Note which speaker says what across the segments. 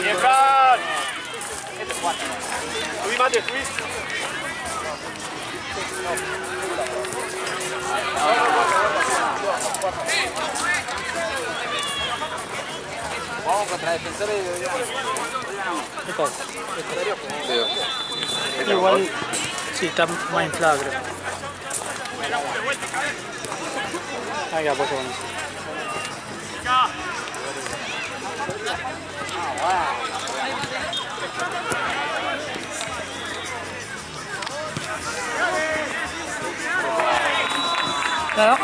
Speaker 1: Bien, Fran. Subí, Mate, subí.
Speaker 2: Vamos contra defensores de
Speaker 3: ¿Qué cosa?
Speaker 2: Pero
Speaker 3: Igual, sí, está más inflado, creo. Hay que apoyo con eso. Claro.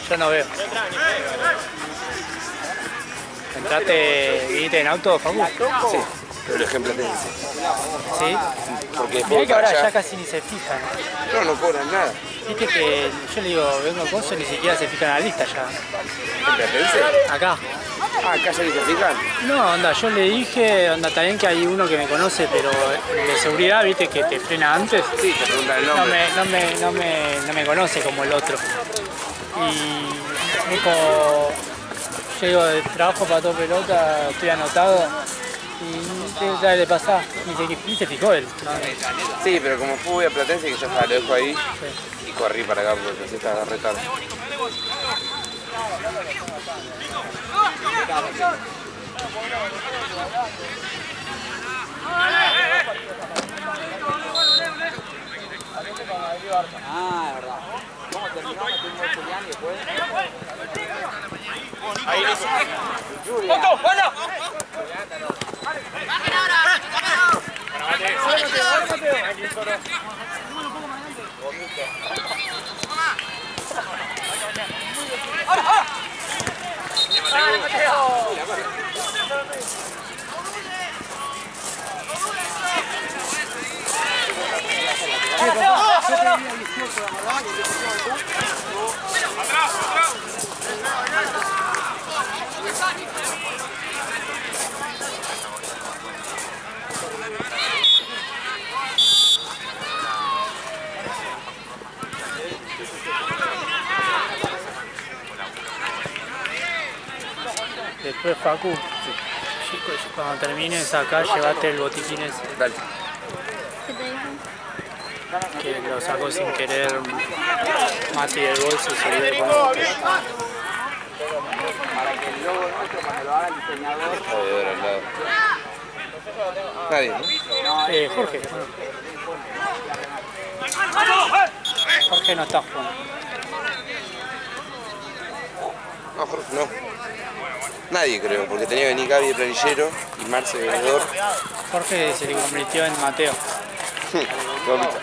Speaker 3: Yo no veo. ¿Entraste, viniste en auto, Facu?
Speaker 4: Sí, pero el ejemplo te dice.
Speaker 3: Sí.
Speaker 4: Porque
Speaker 3: Mirá que ahora
Speaker 4: allá-
Speaker 3: ya casi ni se fijan.
Speaker 4: No cobran nada.
Speaker 3: Viste que yo le digo, vengo con eso, ni siquiera se fijan en la lista ya.
Speaker 4: ¿En Platense?
Speaker 3: Acá.
Speaker 4: Ah, acá ya ni se fijan.
Speaker 3: No, onda, yo le dije, onda, también que hay uno que me conoce, pero de seguridad, viste, que te frena antes.
Speaker 4: Sí, te preguntan el
Speaker 3: No
Speaker 4: nombre.
Speaker 3: no me conoce como el otro. Y dijo, yo digo, trabajo para todo pelota, estoy anotado. Y dale, pasá. Ni se fijó él. No,
Speaker 4: Sí, pero como fui a Platense, que ya está, lo dejo ahí. Y corrí para acá porque así está re tarde.
Speaker 2: Ah, es verdad. ¿Cómo terminó? Metiendo a Julián y después.
Speaker 1: Ahí, listo.
Speaker 2: ¡Punto! ¡Bueno!
Speaker 1: Aquí solo.
Speaker 3: después, Facu, chicos, cuando termines acá, llevate el botiquín ese.
Speaker 4: Dale.
Speaker 5: ¿Qué te dijo?
Speaker 3: Que lo sacó sin querer Mati del bolso y se olvidó de poner.
Speaker 2: Para que el logo nuestro, cuando lo haga el diseñador.
Speaker 4: Joder, al lado. Nadie, ¿no?
Speaker 3: Jorge. Jorge no está jugando.
Speaker 4: No, Jorge, no. Nadie creo, porque tenía que venir Gaby de planillero y Marce de veedor.
Speaker 3: Jorge se convirtió en Mateo.
Speaker 4: Vomita.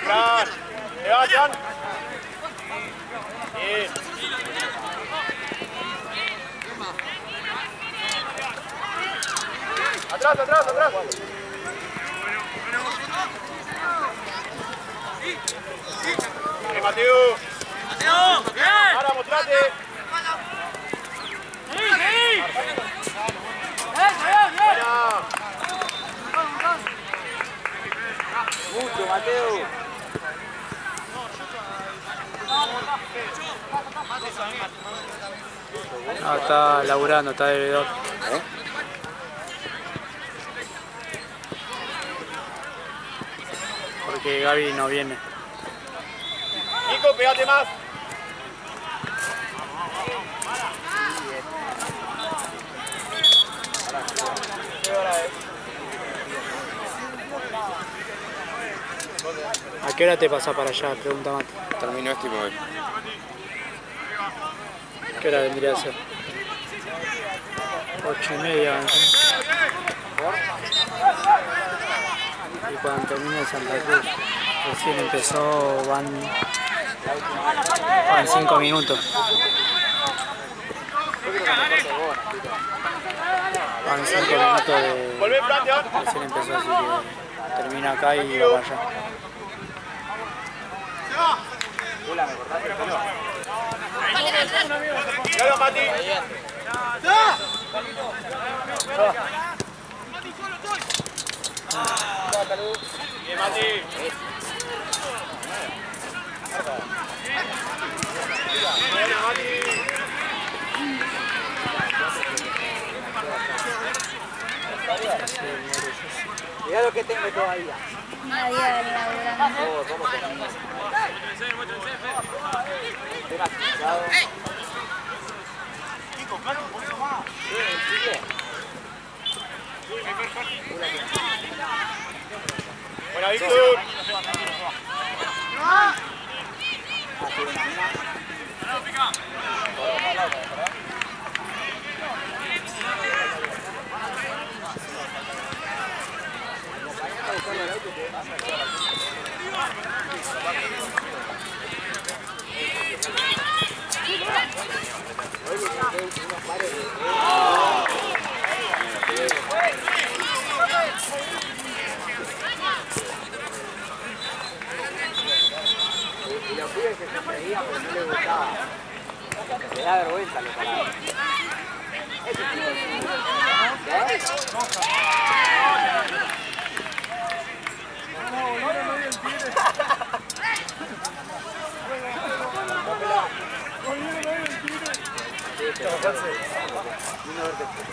Speaker 1: Fran. ¿Te vas, Jan? Bien. Atrás, atrás, atrás. Bien, Mateo. Mateo, bien. Ahora mostrate. Buena.
Speaker 2: Mucho, Mateo.
Speaker 3: No, está laburando, está de veedor. Porque Gaby no viene.
Speaker 1: Nico, pegate más.
Speaker 3: ¿A qué hora te pasás para allá? Pregunta Mati.
Speaker 4: Terminó esto y me voy.
Speaker 3: ¿Qué hora vendría a ser? 8:30. ¿No? Y cuando termine Santa Cruz, recién empezó, van 5 minutos. Van 5 minutos de...
Speaker 1: Volvé, Fran, Jan.
Speaker 3: Recién empezó, así que termina acá y va para allá.
Speaker 2: ¿Me cortaste el pelo?
Speaker 1: Claro, Mati. Bien, Mati. Bien, Mati.
Speaker 2: Mirá lo que tengo todavía.
Speaker 5: Nadie va a laburar.
Speaker 2: Oh, ¿cómo se llama? Estoy más cansado.
Speaker 1: Buena, Víctor.
Speaker 2: Y los pibes que se reían porque no les gustaba. Le da vergüenza lo parado. Ese tipo de...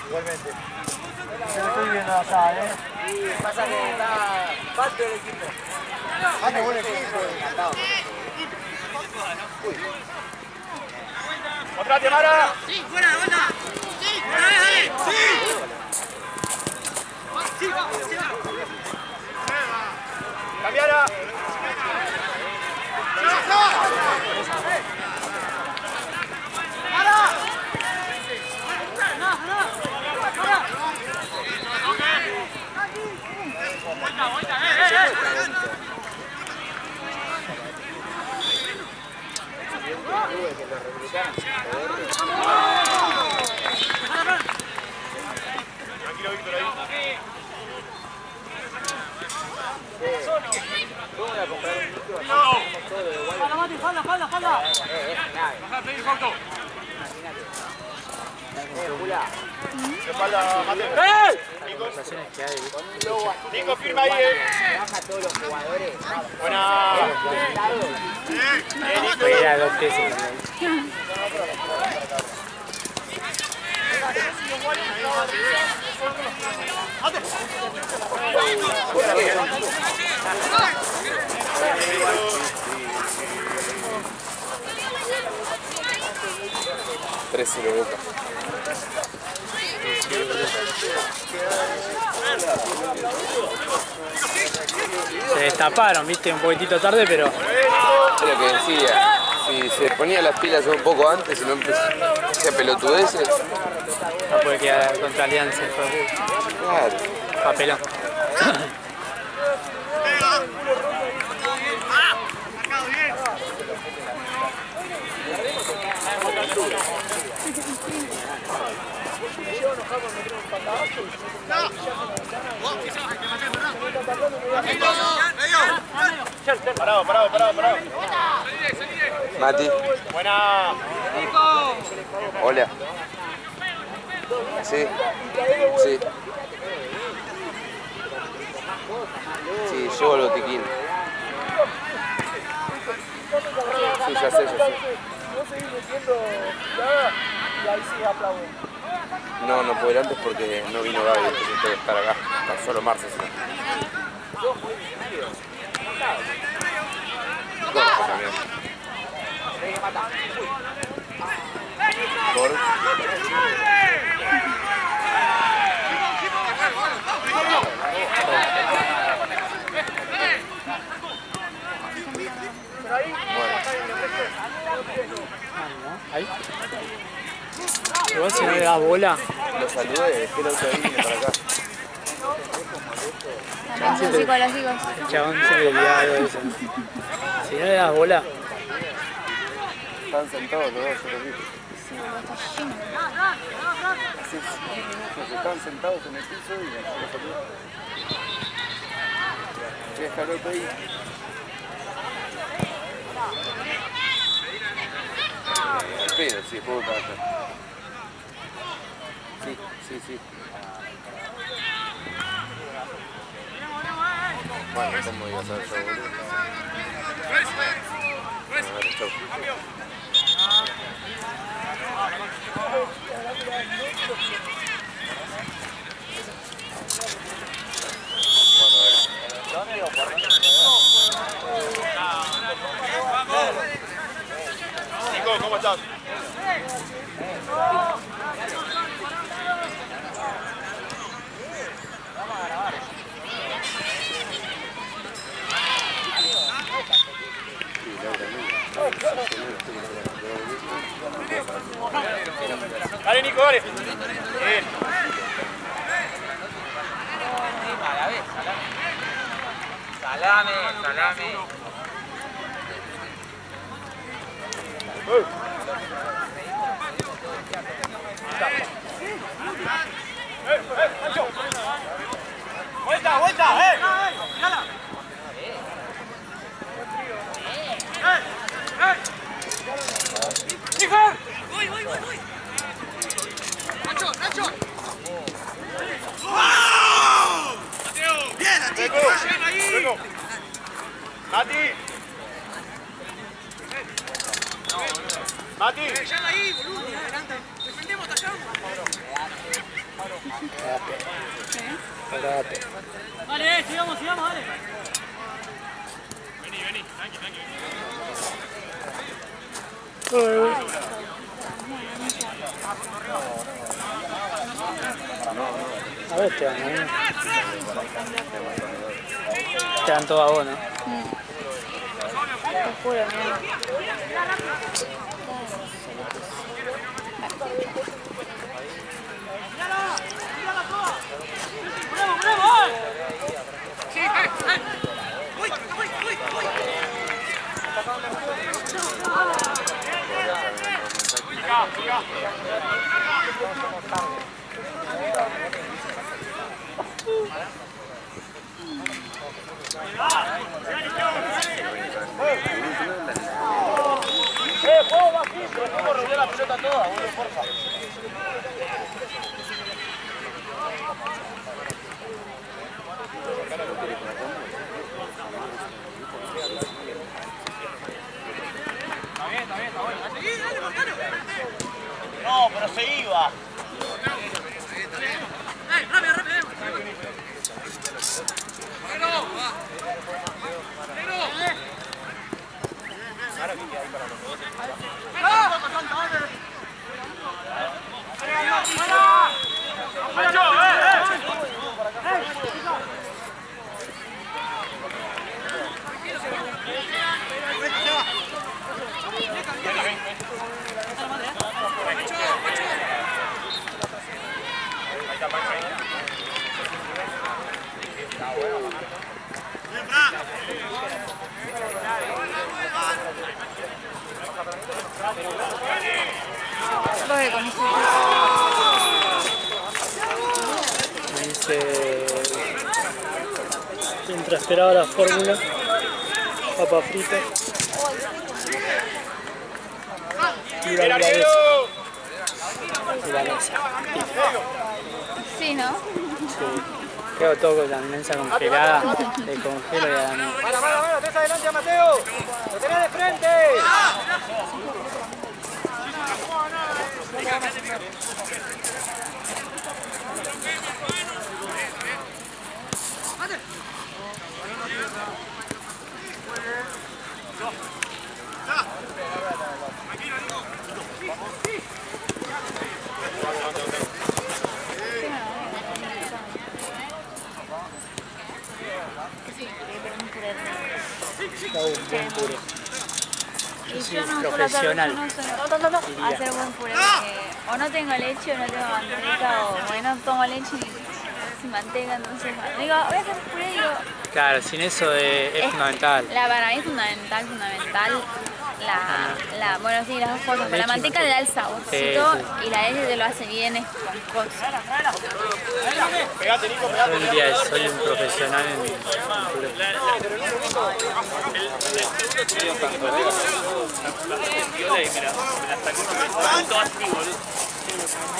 Speaker 3: Igualmente. Se lo estoy viendo allá,
Speaker 2: Sí, pasa que está falto el equipo.
Speaker 1: Ah, qué buen equipo.
Speaker 2: Encantado.
Speaker 1: Otra, Mara.
Speaker 6: Sí, fuera de vuelta. Sí, otra vez, dale. Sí. Sí, va, sí, va.
Speaker 1: Cambiara. Tranquilo, Víctor, ahí.
Speaker 2: ¿Cómo voy a comprar un micro?
Speaker 1: No.
Speaker 2: Todo igual.
Speaker 6: Falda, Mati, falda.
Speaker 2: Es nada.
Speaker 1: Baja, pedí corto.
Speaker 2: Jula.
Speaker 1: Espalda, Mateo. Nico.
Speaker 3: que hay.
Speaker 1: Nico, firma ahí,
Speaker 2: Baja a todos los jugadores.
Speaker 1: Buena.
Speaker 3: Voy a ir a 2 pesos también.
Speaker 4: Boca.
Speaker 3: Se destaparon, viste, un poquitito tarde, pero
Speaker 4: Es lo que decía. Si se ponía las pilas un poco antes y no hacía pelotudeces,
Speaker 3: no puede quedar contra Alianza.
Speaker 4: claro.
Speaker 3: Papelón.
Speaker 1: Parado.
Speaker 4: Mati,
Speaker 1: Buena.
Speaker 4: hola. Sí. Sí, llevo el botiquín. Sí, ya sé. No puedo ir antes porque no vino Gaby, entonces tengo que estar acá. Está solo Marce, si no. Corto también. Corto.
Speaker 3: Ahí. Igual si no le das bola,
Speaker 4: Lo saludé, dejé el auto ahí y vine para acá.
Speaker 5: Atención psicológicos.
Speaker 3: el chabón se le olvidaba algo de eso. Si no le das bola,
Speaker 4: Estaban sentados los dos, yo los vi.
Speaker 5: Sí, boludo, está lleno.
Speaker 4: Sí, estaban sentados en el piso y yo los saludé. Voy a dejar el auto ahí. El pino, sí, puedo pasar. Sí, sí, sí. Bueno, ¿cómo iba a ser eso, boludo? Bueno, chau.
Speaker 1: Nico, ¿cómo estás? Dale, Nico, dale. Bien.
Speaker 2: Salame, salame.
Speaker 1: Vuelta, vuelta,
Speaker 6: Voy, voy, voy, voy. Nacho, Nacho. Mateo. Bien, Chico. Ahí.
Speaker 1: Mati. Mati.
Speaker 6: Ya ahí, boludo. Adelante. Defendemos, tallamos.
Speaker 3: Parate.
Speaker 6: Dale, sigamos, sigamos, dale. Vení, vení. Tranqui, tranqui.
Speaker 3: A ver, te dan, ¿no? Te dan todo a vos, ¿no?
Speaker 5: Te juro, mira.
Speaker 6: Sí, uy, uy, uy, uy.
Speaker 1: Juego más simple, ¿cómo rodear la pelota toda, boludo, porfa? No, pero se iba.
Speaker 6: Rápido, rápido. Bueno, va.
Speaker 5: Coge con eso.
Speaker 3: Me dice, mientras esperaba la fórmula, papa frita y la milanesa.
Speaker 5: Sí, ¿no?
Speaker 3: Sí. Quedo todo con la milanesa congelada, le congelo y a la mano.
Speaker 2: Mano, mano, mano, tenés adelante a Mateo. Lo tenés de frente.
Speaker 3: Hago un buen puré.
Speaker 5: Y
Speaker 3: Sí,
Speaker 5: yo no suelo
Speaker 3: profesional.
Speaker 5: hacer buen puré porque o no tengo leche o no tengo manteca o bueno, no tomo leche y sin manteca, entonces digo, voy a hacer puré y digo,
Speaker 3: Claro, sin eso es fundamental.
Speaker 5: para mí es fundamental bueno, sí, las dos cosas, pero la manteca le da el saborcito y la leche te lo hace bien esponjoso.
Speaker 1: Pegate, Nico, pegate.
Speaker 3: Hoy en día soy un profesional en puré.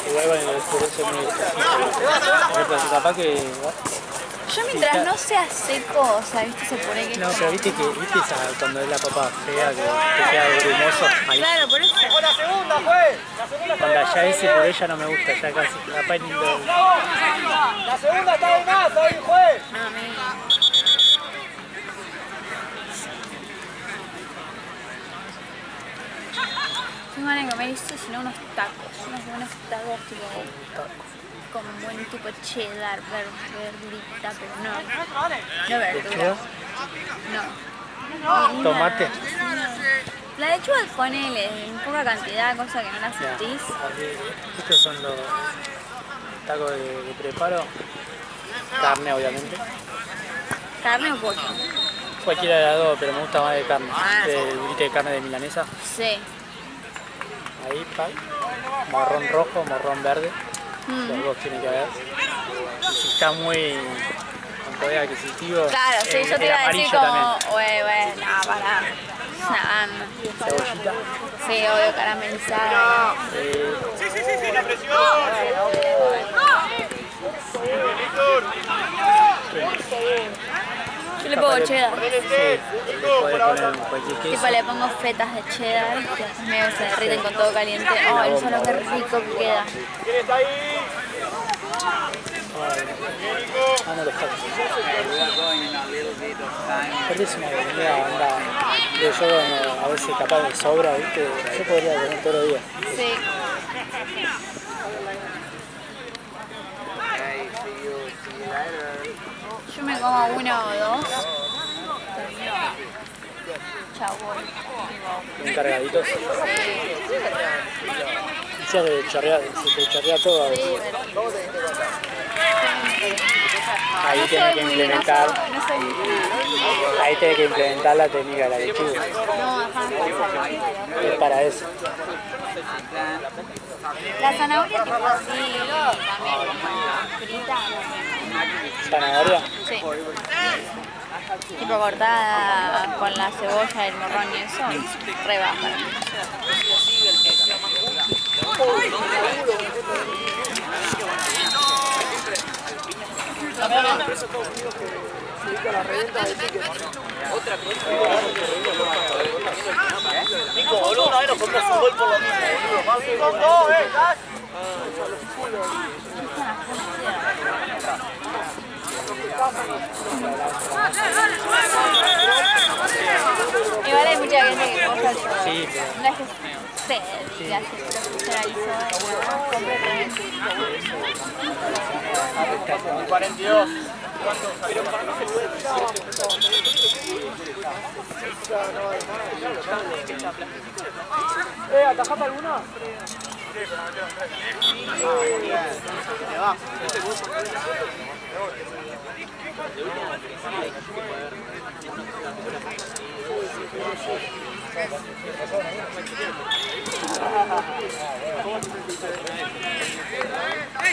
Speaker 3: Igual con el oscurece muy difícil. Capaz que...
Speaker 5: Yo mientras no sea seco, o sea, viste, se pone que...
Speaker 3: No, pero viste cuando es la papa fea que te queda grumoso. Ahí.
Speaker 5: Claro, por eso.
Speaker 1: ¡La segunda, fue! ¡La segunda!
Speaker 3: Cuando ya ese por ella no me gusta, ya casi. Capaz ni lo...
Speaker 1: ¡La segunda está de más, ahí, juez!
Speaker 5: No, a mí... Tengo ganas de comer esto, sino unos tacos. Unos buenos tacos tipo... con buen tipo cheddar, verdurita, pero no. No verdura. No.
Speaker 3: Tomate.
Speaker 5: La lechuga ponele en poca cantidad, cosa que no la sentís.
Speaker 3: Estos son los tacos de preparo. Carne, obviamente.
Speaker 5: ¿Carne o pollo?
Speaker 3: Cualquiera de las dos, pero me gusta más de carne. ¿Viste de carne de milanesa?
Speaker 5: Sí.
Speaker 3: Ahí, pa. Morrón rojo, morrón verde. Los dos tienen que haber. Si está muy con poder adquisitivo.
Speaker 5: Claro, sí, yo te iba a decir como, güey, no, pará. No.
Speaker 3: Cebollita.
Speaker 5: Sí, obvio, caramelizada.
Speaker 1: Sí, la presión.
Speaker 5: Yo le pongo cheddar.
Speaker 3: Sí, puedes poner cualquier queso.
Speaker 5: Tipo le pongo fetas de cheddar, que después medio se derriten con todo caliente. Oh, el solo que rico que queda.
Speaker 1: ¿Quién está ahí?
Speaker 3: Ah, no, los tacos. Aparte es una comida, onda, que yo a veces capaz me sobra, ¿viste? Yo podría comer todos los días.
Speaker 5: Sí. Yo me como uno o dos. Chau, voy.
Speaker 3: Bien cargaditos. Se te chorrea todo. Ahí
Speaker 5: No
Speaker 3: tienes
Speaker 5: soy
Speaker 3: que
Speaker 5: muy
Speaker 3: implementar.
Speaker 5: no soy muy...
Speaker 3: Ahí tienes que implementar la técnica de la lechuga.
Speaker 5: No, ajá,
Speaker 3: Es para eso.
Speaker 5: la zanahoria tipo así, también frita.
Speaker 3: ¿Zanahoria?
Speaker 5: Sí. Tipo cortada con la cebolla, el morrón y eso, re va para mí.
Speaker 1: Nico, boludo, una vez nos comimos un gol por lo mismo, boludo. Con dos, ¿estás?
Speaker 5: Igual hay mucha gente que compra el yogur.
Speaker 3: Sí, pero...
Speaker 5: No es que se diga así, profesionalizó completamente.
Speaker 1: 42.
Speaker 3: ¿Atajaste alguna?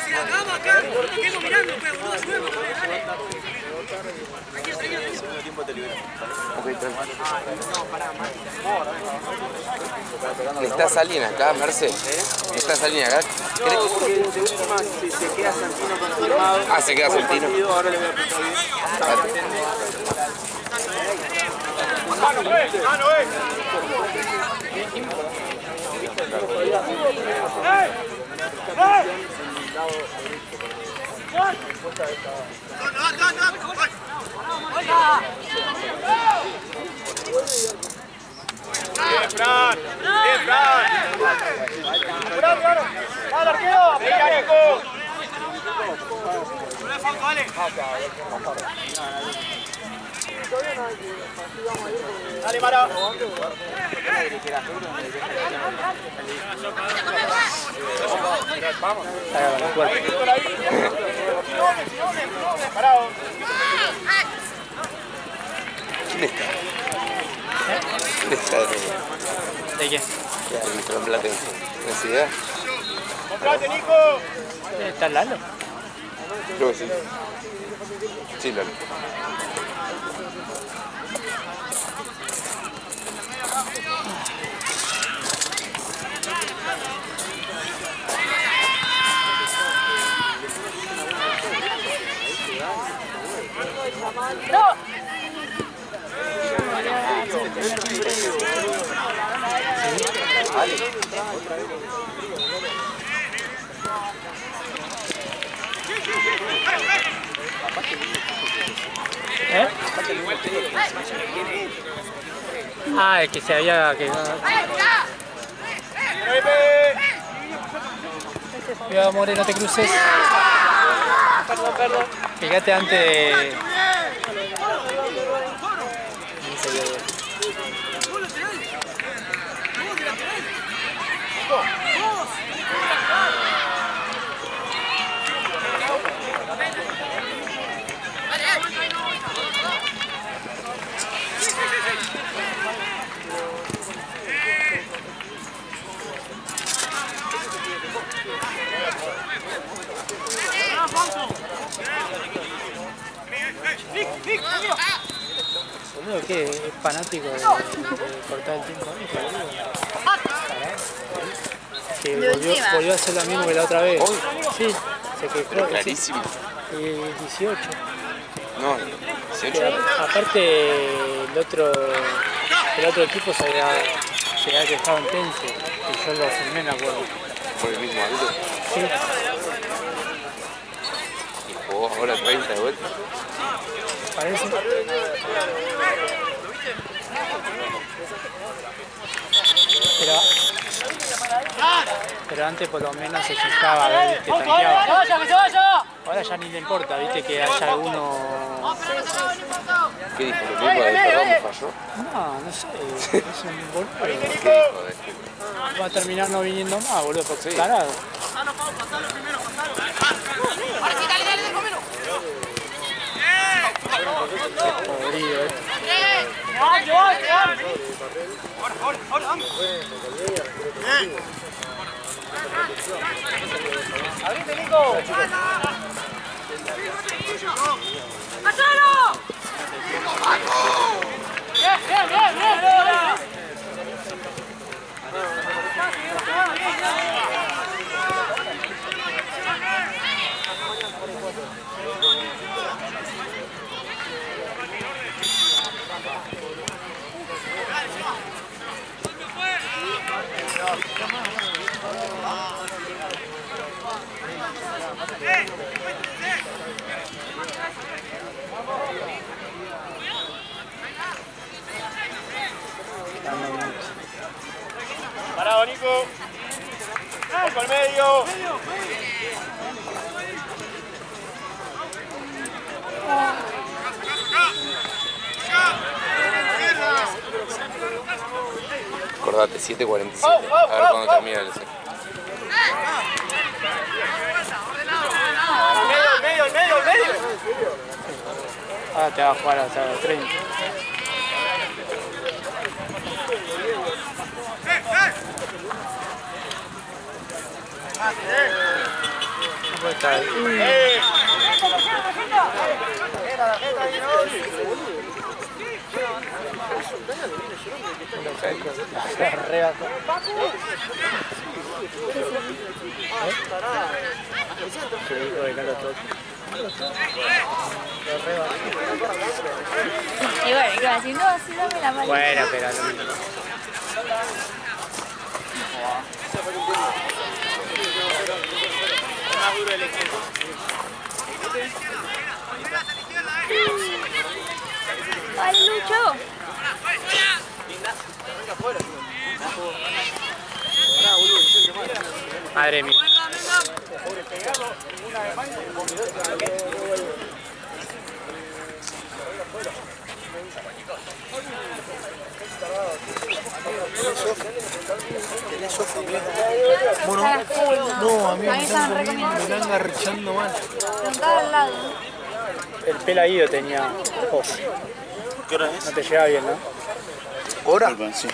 Speaker 6: Si la acabamos acá, no tengo mirando, pero boludo, ayúdame, dale.
Speaker 4: ¿Está Salina acá, Merce? ¿Está Salina acá?
Speaker 2: Porque de última, si se queda Santino confirmado.
Speaker 4: Ah, se queda Santino.
Speaker 2: Ahora le voy a apuntar bien.
Speaker 1: ¡Mano, Bien, Fran. Bien, Fran. Apurate, ahora. ¡Dale, arquero! ¡Venga, Nico! No le falta, dale. Dale, Mara. Parado.
Speaker 4: ¿Quién está? ¿Quién está?
Speaker 3: ¿De qué?
Speaker 4: ¿Qué árbitro en Platense? ¿Tienes idea?
Speaker 1: Comprate, Nico.
Speaker 3: ¿Está Lalo?
Speaker 4: Creo que sí. Sí, Lalo.
Speaker 3: ¿Eh? Ah, es que se había quedado. Cuidado, More, no te cruces. Perdón. Fíjate antes de... Boludo, ¿qué? Es fanático de cortar el tiempo ahí, boludo. Que volvió a hacer lo mismo que la otra vez. Sí, se quejó.
Speaker 4: Clarísimo.
Speaker 3: 18.
Speaker 4: No, 18.
Speaker 3: Aparte, el otro equipo se había quejado en Tense. Y yo lo filmé, me acuerdo.
Speaker 4: Por el mismo alto.
Speaker 3: Sí.
Speaker 4: Y jugó ahora 30 de vuelta.
Speaker 3: Parece. Pero antes por lo menos se fijaba a ver, que tanqueaba. Ahora ya ni le importa, viste, que haya alguno...
Speaker 4: ¿Qué dijo? ¿Lo mismo de perdón me falló?
Speaker 3: No sé, es un boludo.
Speaker 4: ¿Qué dijo?
Speaker 3: Va a terminar no viniendo más, boludo, porque es tarado. Podrido,
Speaker 1: ¡Abrite, Nico!
Speaker 6: ¡Hacelo! Bien.
Speaker 1: Parado, Nico. Ojo al medio.
Speaker 4: Acordate, 7:47. A ver cuándo termina el set.
Speaker 1: El medio.
Speaker 3: Ahora te va a jugar hasta los 30. ¿Cómo está?
Speaker 5: Y bueno, ¿qué va a decir? No, sí, dame la mano.
Speaker 3: Bueno, pero
Speaker 1: Más duro el equipo.
Speaker 5: ¡Vale, Lucho!
Speaker 3: madre mía.
Speaker 5: Bueno,
Speaker 7: No, a mí me
Speaker 5: estaban
Speaker 7: están agarrachando mal.
Speaker 5: Sentado al lado.
Speaker 3: El pelaído tenía ojo.
Speaker 7: ¿Qué hora es?
Speaker 3: No te lleva bien, ¿no?
Speaker 7: ¿Hora? Sí.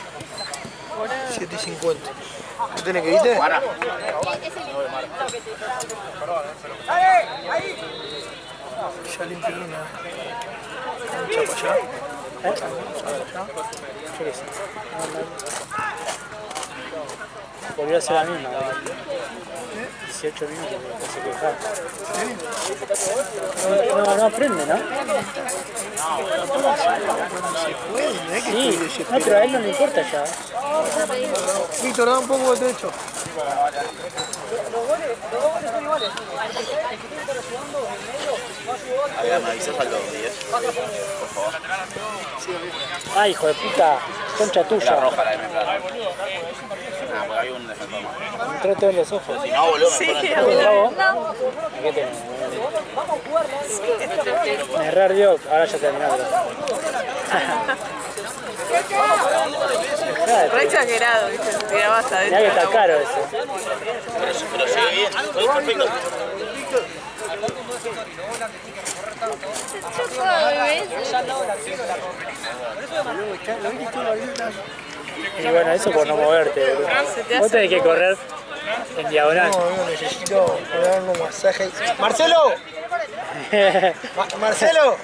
Speaker 7: 7:50. ¿No tenés que irte? Ya limpiaron una chapa allá.
Speaker 3: ¿Qué es? Volvió a ser la misma. 18 minutos que se quejaba. No aprende, ¿no? Sí, no, pero a él no le importa ya.
Speaker 7: Víctor, da un poco de techo.
Speaker 6: A ver, me avisas al 10, por favor.
Speaker 3: Ay, hijo de puta, concha tuya.
Speaker 6: La roja, la de mi plata. Ah, porque hay un defensor más.
Speaker 3: Me entró todos los ojos.
Speaker 6: Si no, boludo, me ponen
Speaker 3: ¿Bravo? ¿Qué tenés? Me errar Dios, ahora ya terminaron.
Speaker 8: Re exagerado, ¿viste? Se tiraba hasta
Speaker 3: Mirá
Speaker 8: adentro.
Speaker 3: que está caro eso.
Speaker 6: Pero sigue bien, todo perfecto.
Speaker 3: Y bueno, eso por no moverte, boludo. Vos tenés que correr en diagonal.
Speaker 7: No, yo necesito darme un masaje. ¡Marcelo! ¡Marcelo!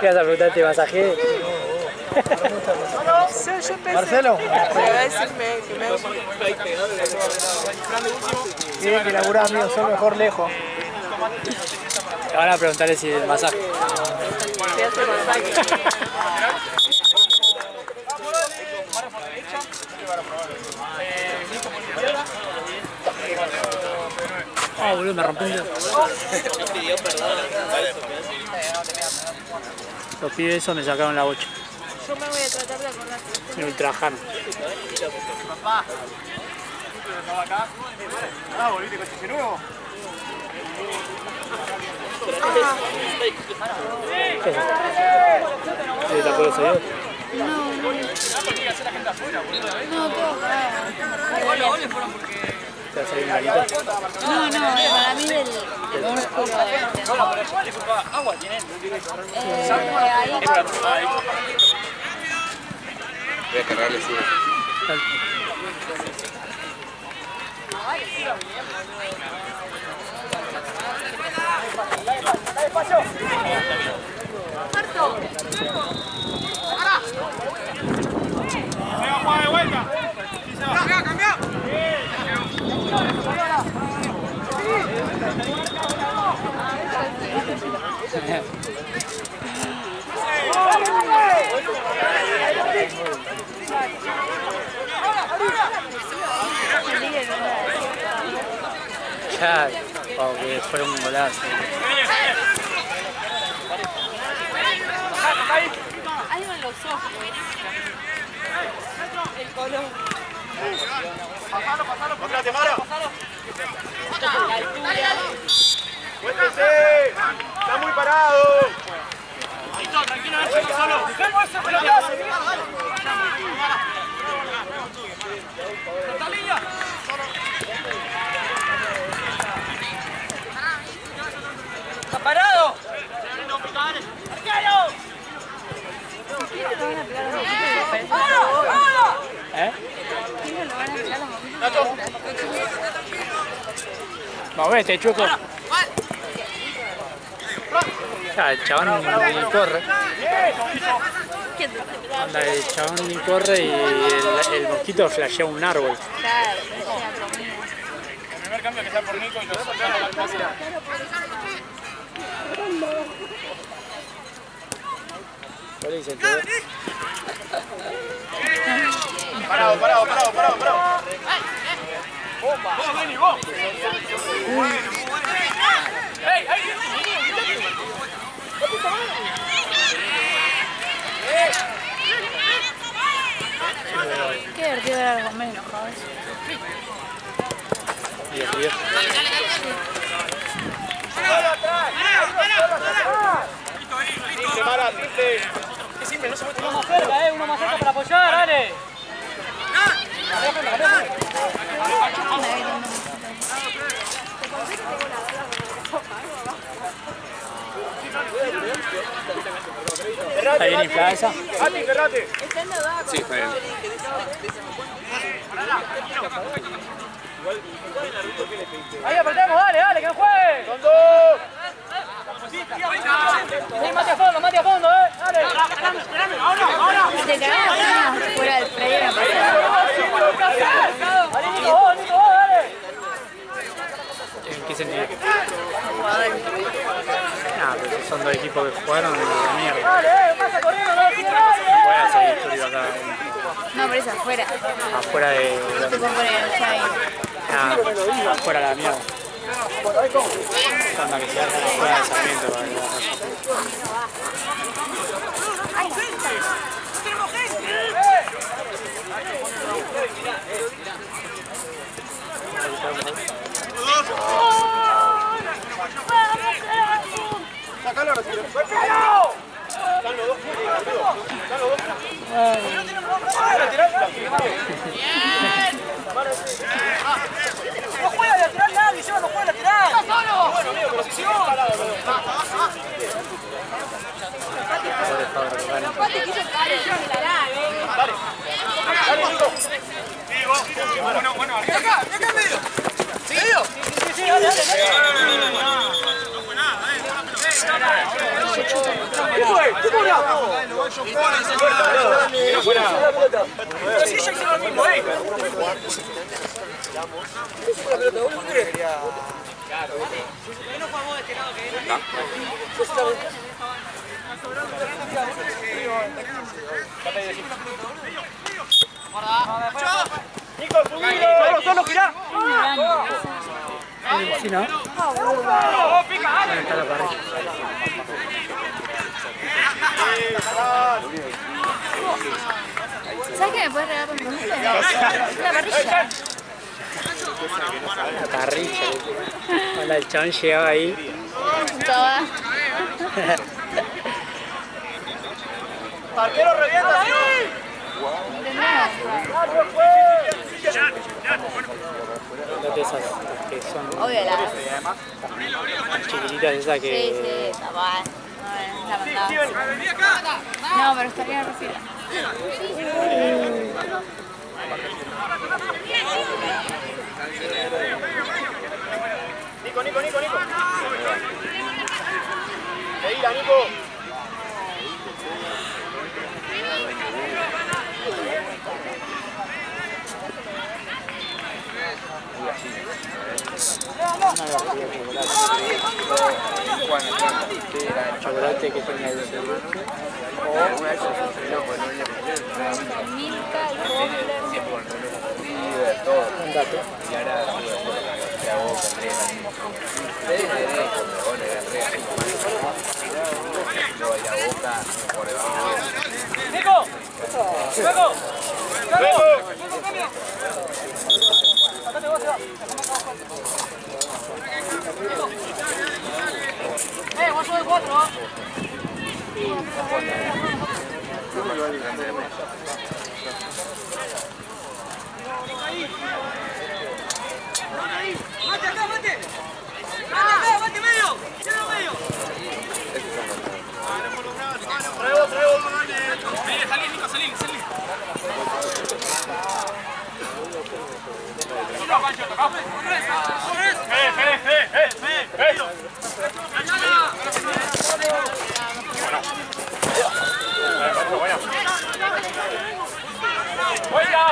Speaker 3: ¿Qué vas a preguntar? ¿Te masajé?
Speaker 8: Yo pensé
Speaker 7: Marcelo.
Speaker 8: que iba a decirme que me hago
Speaker 7: Tiene que laburar, amigo, son mejor lejos.
Speaker 3: Te van a preguntarle si el masaje.
Speaker 8: que hace masaje.
Speaker 3: Ah, boludo, me rompí un dedo. Los pibes esos me sacaron la bocha.
Speaker 5: Yo me voy a tratar de acordar.
Speaker 3: El ultrajano.
Speaker 1: Ah, ¿volviste con chiste nuevo?
Speaker 3: ¿Te tapó los oídos?
Speaker 5: No, todo parado.
Speaker 3: ¿Te va a salir un garito?
Speaker 5: No, para mí del músculo ahí.
Speaker 4: Voy a cargarle su.
Speaker 3: Ya, que fue un golazo.
Speaker 5: Algo en los ojos. El color.
Speaker 1: ¡Contrate, Mara! ¡Cuéntese! ¡Está muy parado! Tranquilo, solo. ¡Está parado! ¡Arquero!
Speaker 5: ¿Quién le van a pegar a los mojitos?
Speaker 3: ¿Eh?
Speaker 5: ¿Quién le van a pegar a los mojitos?
Speaker 3: Movete, chuco. Ya, el chabón ni corre.
Speaker 5: ¿Quién te va a pegar?
Speaker 3: Anda, el chabón ni corre y el mosquito flashea un árbol.
Speaker 5: Claro, es la comida.
Speaker 1: El primer cambio que sea por Nico y lo soltamos la clase.
Speaker 3: ¿Cuál es el todo?
Speaker 1: Parado. ¡Vos, Denny, vos! ¡Ey, ahí!
Speaker 5: Qué divertido ver a los hombres enojados.
Speaker 3: Y el río.
Speaker 1: ¡Triste, Mara, triste! ¡Qué simple, no se muestra! ¡Uno más cerca, uno más cerca para apoyar, dale!
Speaker 3: ¿Está bien inflada esa?
Speaker 1: ¡Ati, cerrate!
Speaker 4: Sí, está bien.
Speaker 1: ¡Ahí apretamos, dale, que no juegue! ¡Con dos! ¡Mate a fondo, dale!
Speaker 5: Te cagás fuera del predio.
Speaker 1: ¡Nico, vos!
Speaker 3: equipos que jugaron de mierda.
Speaker 1: Dale, pasa corriendo, no tiene
Speaker 3: No puede hacer histórico acá.
Speaker 5: No, pero es afuera.
Speaker 3: Afuera de.
Speaker 5: Se puede poner el chai.
Speaker 3: Ah, afuera de la mierda. Anda que se hace la fuera de Sarmiento para que la
Speaker 1: Sacalo ahora, señor. ¡Golpéalo! Están los dos. Están los dos. No juega de lateral nadie, yo no juega de lateral. ¡Está solo! Bueno, amigo, pero si sigo parado. Dale. Dale, Nico. Bueno, acá en medio. ¿Sí? Sí, dale, dale. No fue nada, ¿Qué fue? ¿Qué fue? Sí, ya hizo lo mismo, Nico, subilo, solo girá.
Speaker 3: Sí, ¿no?
Speaker 1: Pica,
Speaker 3: Está la parrilla.
Speaker 5: ¿Sabes qué me puedes regalar por mi cumple? La parrilla.
Speaker 3: La parrilla. Hola, el chabón llegaba ahí.
Speaker 5: Toda.
Speaker 1: Arquero revienta, ¿sí?
Speaker 3: De esas que son
Speaker 5: Obvio las.
Speaker 3: chiquititas, esas que.
Speaker 5: Sí, está mal. No, la mandaba. No, pero estaría rápida.
Speaker 1: Nico. Seguila, Nico.
Speaker 3: Chocolate que tenga dulce de leche.
Speaker 5: Milka, el Hoffler.
Speaker 3: Un dato.
Speaker 1: Nico. Luego. Vos sos de 4, ¿no? ¡Mate acá, mate! ¡Mate medio! ¡Lleno medio! Traigo. Salí, Nico, salí. ¡Tocá, Pancho, tocá! ¡Vuelta!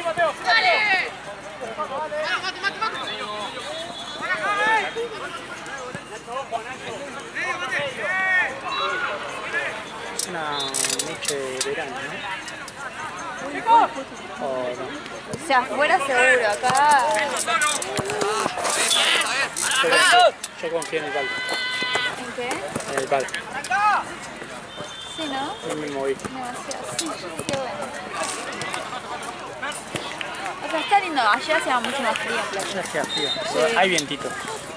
Speaker 1: Mateo! ¡Dale!
Speaker 3: Una noche de verano, ¿no? O no.
Speaker 5: O sea, afuera seguro, acá.
Speaker 3: Yo confío en el palco.
Speaker 5: ¿En qué?
Speaker 3: En el palco.
Speaker 5: Sí, ¿no?
Speaker 3: No me moví.
Speaker 5: Demasiado. Sí, qué bueno. O sea, está lindo. Ayer hacía mucho más frío en playa.
Speaker 3: Ya hacía frío.
Speaker 5: Sí.
Speaker 3: Hay vientito,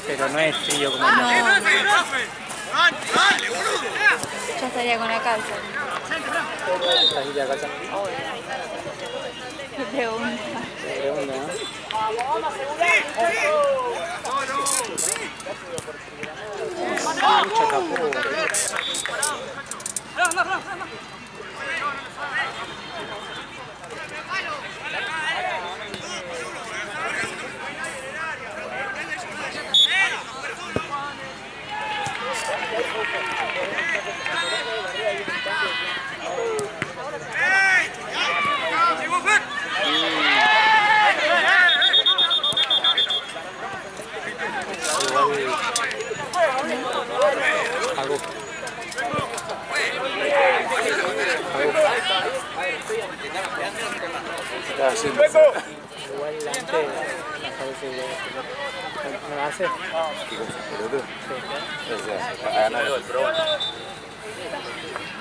Speaker 3: pero no es frío como el
Speaker 5: No. Ya estaría con la calza.
Speaker 3: Así de acá.
Speaker 5: Qué pregunta.
Speaker 3: Pregunta, ¿no? Mucha capura. antes me parece que no hace.
Speaker 4: ¿Qué cosa? ¿El otro?
Speaker 3: Sí.
Speaker 4: O sea, a ganar el pro.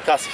Speaker 7: Casi.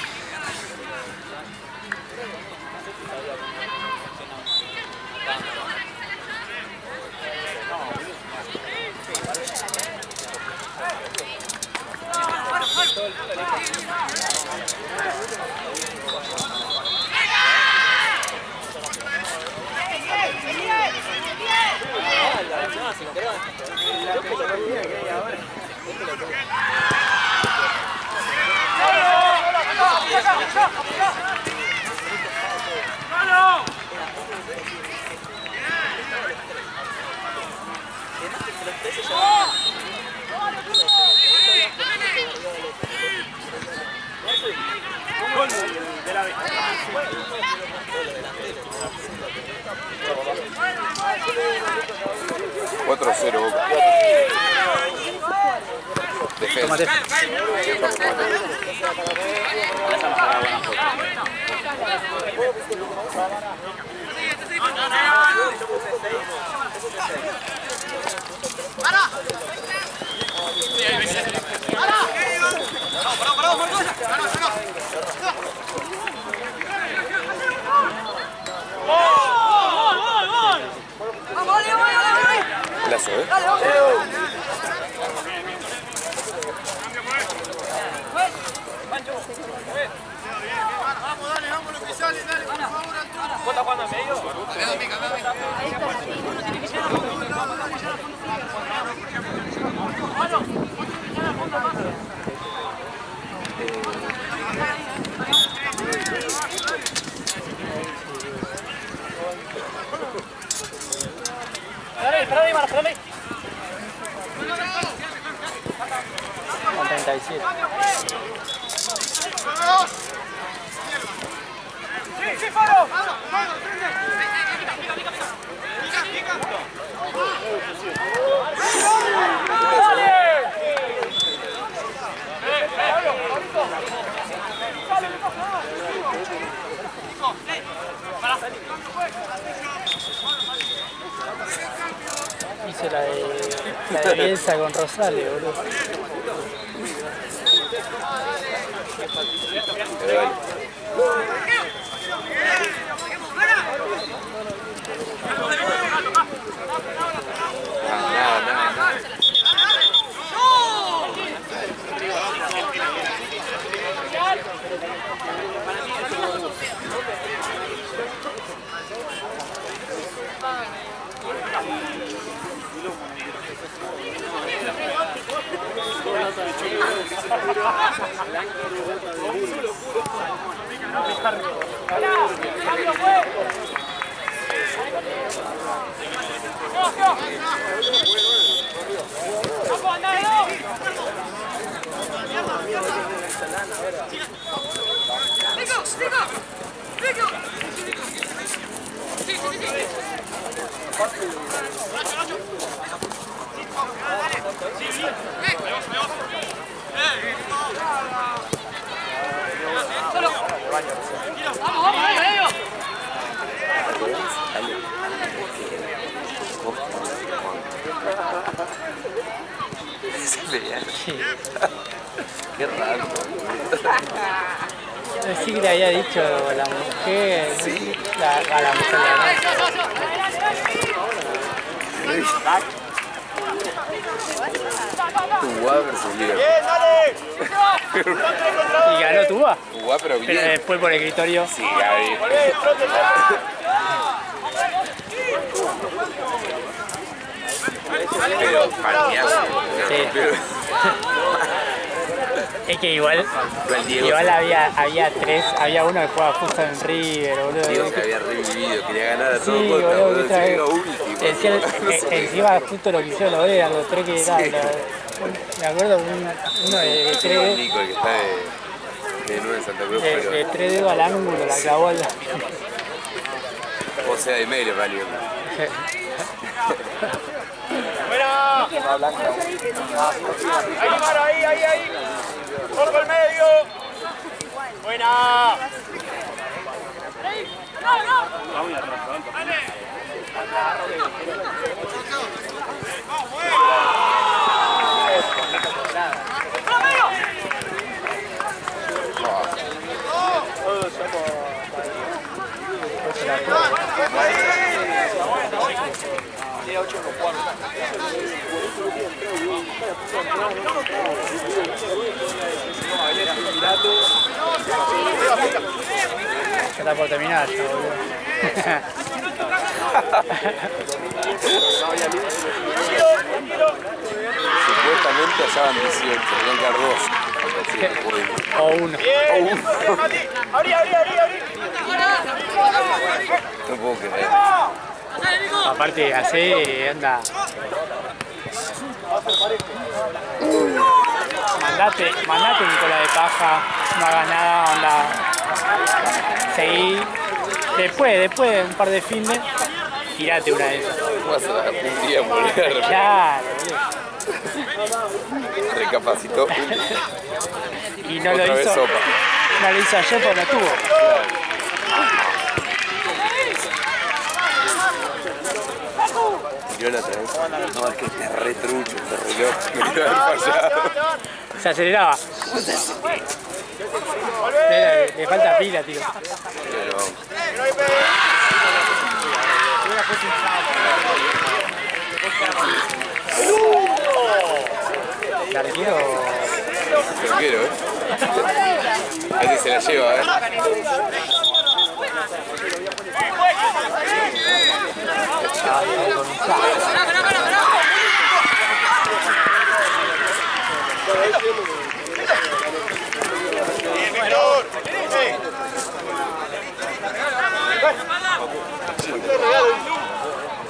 Speaker 4: Boca. Defensa.
Speaker 3: Tómate.
Speaker 4: Lazo, ¿eh?
Speaker 1: Vamos, dale, vamos lo que sale, dale, por favor, al turno. ¿Vos estás jugando en medio?
Speaker 3: Espérame. 37.
Speaker 1: Sí, Faro.
Speaker 3: Hice la de Bielsa con Rosales, boludo.
Speaker 4: Nada. Qué raro.
Speaker 3: Sí que le había dicho la mujer,
Speaker 4: Sí.
Speaker 3: a la mujer
Speaker 4: Tubá versus Liverpool.
Speaker 1: Bien, dale.
Speaker 3: y ganó Tuba.
Speaker 4: Tubá, pero
Speaker 3: Pero
Speaker 4: bien.
Speaker 3: después por el escritorio.
Speaker 4: Sí, Gaby. Pero maniazo.
Speaker 3: Sí.
Speaker 4: Pero
Speaker 3: Es que igual
Speaker 4: Diego
Speaker 3: había tres, había uno que jugaba justo en River, boludo.
Speaker 4: Diego se había revivido, quería ganar a todo
Speaker 3: Sí,
Speaker 4: costa,
Speaker 3: boludo,
Speaker 4: boludo.
Speaker 3: viste,
Speaker 4: Se llega último.
Speaker 3: decía,
Speaker 4: No sé.
Speaker 3: encima justo lo que hicieron los goles eran los tres que
Speaker 4: Sí.
Speaker 3: me acuerdo uno de tres dedos,
Speaker 4: Nico, el que está de nuevo en Santa Cruz, pero
Speaker 3: de tres dedos al ángulo, la clavó al...
Speaker 4: o sea, de medio para Liverpool.
Speaker 1: Buena. Ahí, Maro, ahí. Ojo al medio. Buena.
Speaker 3: Ya está por terminar, ya, boludo.
Speaker 4: Supuestamente hallaban 18, tenían que dar 2.
Speaker 3: O uno.
Speaker 4: No puedo creer.
Speaker 3: Aparte, así anda. Mandate Nicolás de paja, no hagas nada, onda. Seguí. Después de un par de fines, tirate una de esas.
Speaker 4: Vas a un día volver.
Speaker 3: Claro,
Speaker 4: Recapacitó.
Speaker 3: y no lo
Speaker 4: Otra vez
Speaker 3: hizo.
Speaker 4: sopa.
Speaker 3: No lo hizo ayer porque no estuvo.
Speaker 4: Tiró la otra vez. No, es que está re trucho, este reloj. Me quiero haber fallado.
Speaker 3: Se aceleraba. Le falta pila, tío.
Speaker 4: Pero vamos.
Speaker 3: ¿La requiero?
Speaker 4: Lo quiero, Este se la lleva,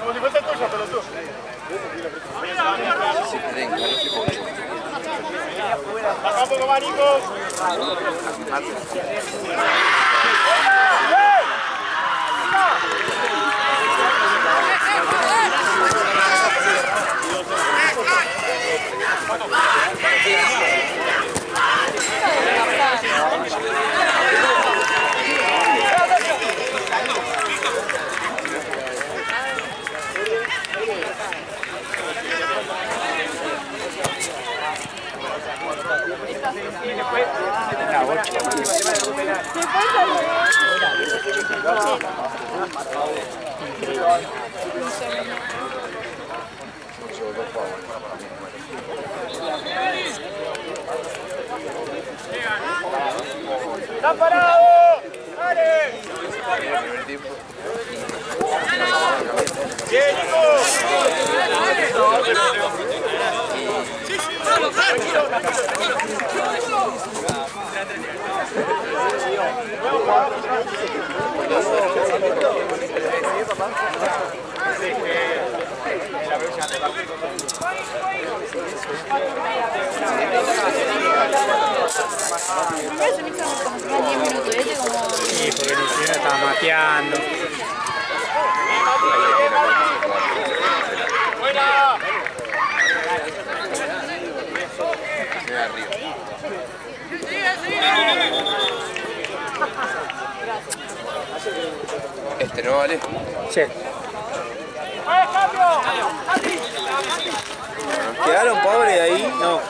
Speaker 1: Como si fuese tuya, pelotudo. Baja un poco más, Nico. ¡Está parado! ¡Dale! ¡Bien, Nico!
Speaker 3: Sí, porque Luciano estaba mateando.
Speaker 1: ¡Buena!
Speaker 4: Este no vale.
Speaker 3: Sí.
Speaker 7: ¿Quedaron pobres ahí? No.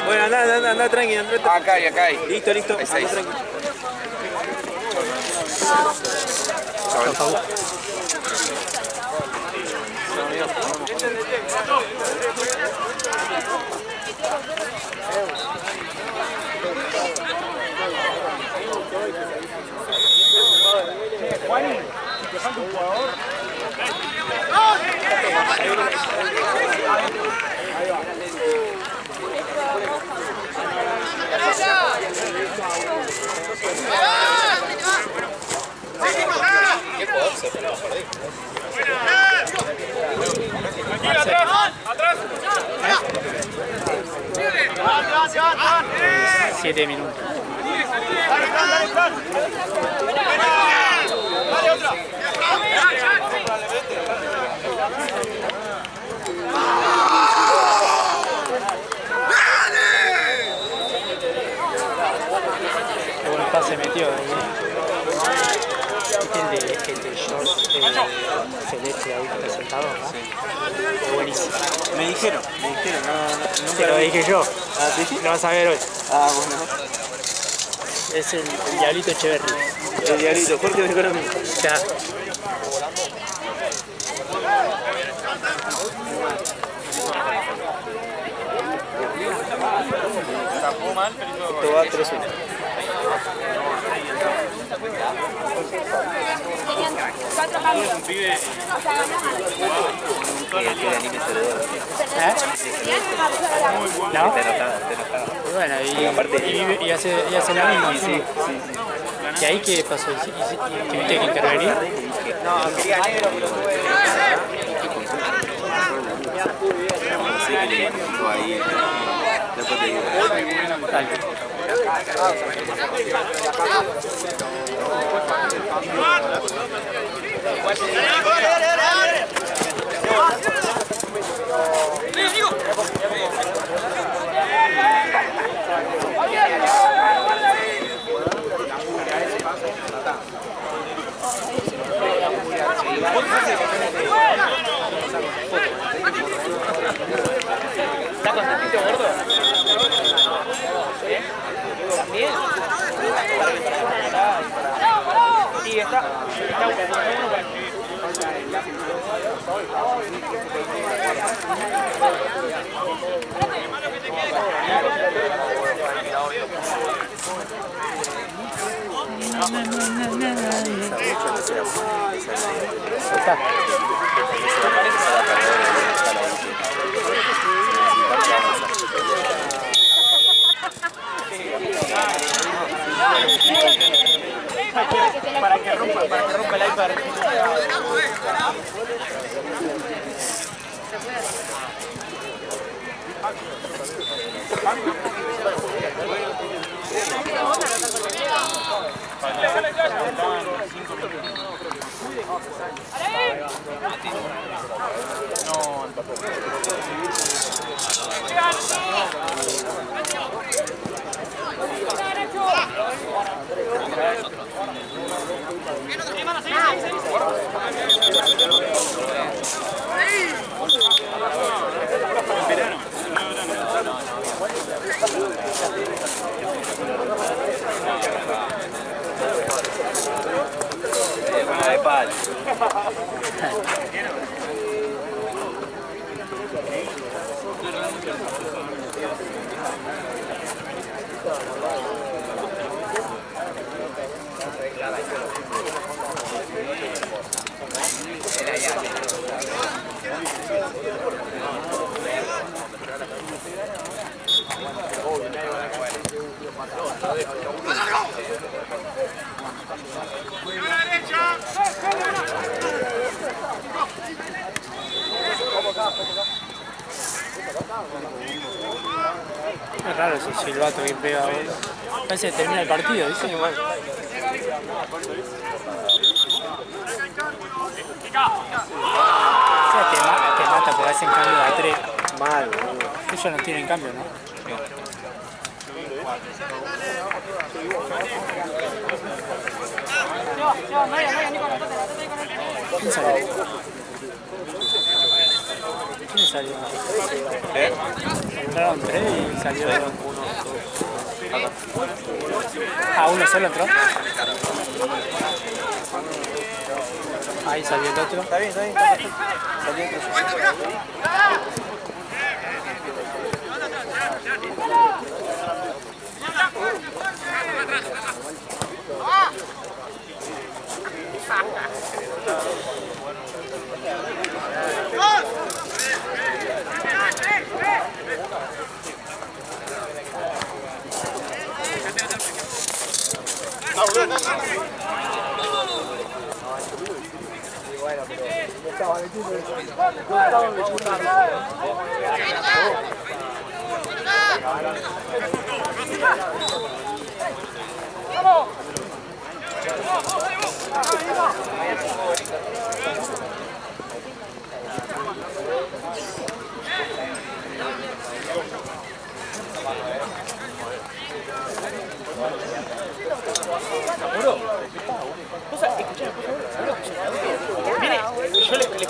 Speaker 7: Bueno, anda, tranqui, anda.
Speaker 4: Acá hay.
Speaker 7: Listo.
Speaker 4: Hay 6.
Speaker 7: Anda, tranqui.
Speaker 1: ¿Te falta un jugador? ¡Atrás!
Speaker 3: 7 minutos.
Speaker 1: ¡Dale otra!
Speaker 3: Qué buen pase metió ahí. El de short celeste ahí que está sentado, ¿no? Es buenísimo.
Speaker 2: Me dijeron, no.
Speaker 3: Te lo dije yo.
Speaker 2: Ah, ¿sí?
Speaker 3: Lo vas a ver hoy.
Speaker 2: Ah, bueno.
Speaker 3: Es el Diablito Echeverri.
Speaker 2: El diablito, Jorge me conoce.
Speaker 3: Ya.
Speaker 2: Esto va 3-1.
Speaker 3: ¿Eh? ¿No? Y bueno, y hace la misma. Sí. ¿Y ahí qué pasó? ¿Tuviste que intervenir?
Speaker 2: No, quería negro, pero sí, que le mandó ahí. Después te digo.
Speaker 3: Dale.
Speaker 2: ¿Está contentito, gordo? ¿También? Sí, está para que rompa el iPad.
Speaker 3: Es raro ese silbato que pega, boludo. Parece que termina el partido, ¿viste? Igual. O sea, te mata porque hacen cambio a 3.
Speaker 2: Mal, boludo.
Speaker 3: Ellos no tienen cambio, ¿no? ¿Quién salió? ¿Quién salió? Entraron 3 y salió 1. Ah, uno solo entró. Ahí salió el otro.
Speaker 2: Está bien. Salió otro.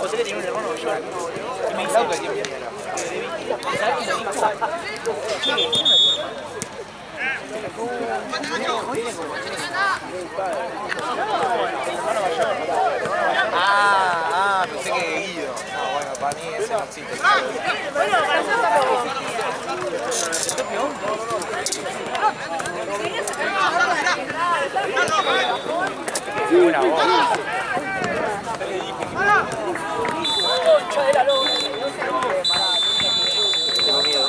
Speaker 2: José que tiene un hermano mayor. Y me dice, ¿quién viene?
Speaker 7: Pensé que Guido. No, bueno, para mí ese no existe.
Speaker 2: Buena voz. Tengo miedo.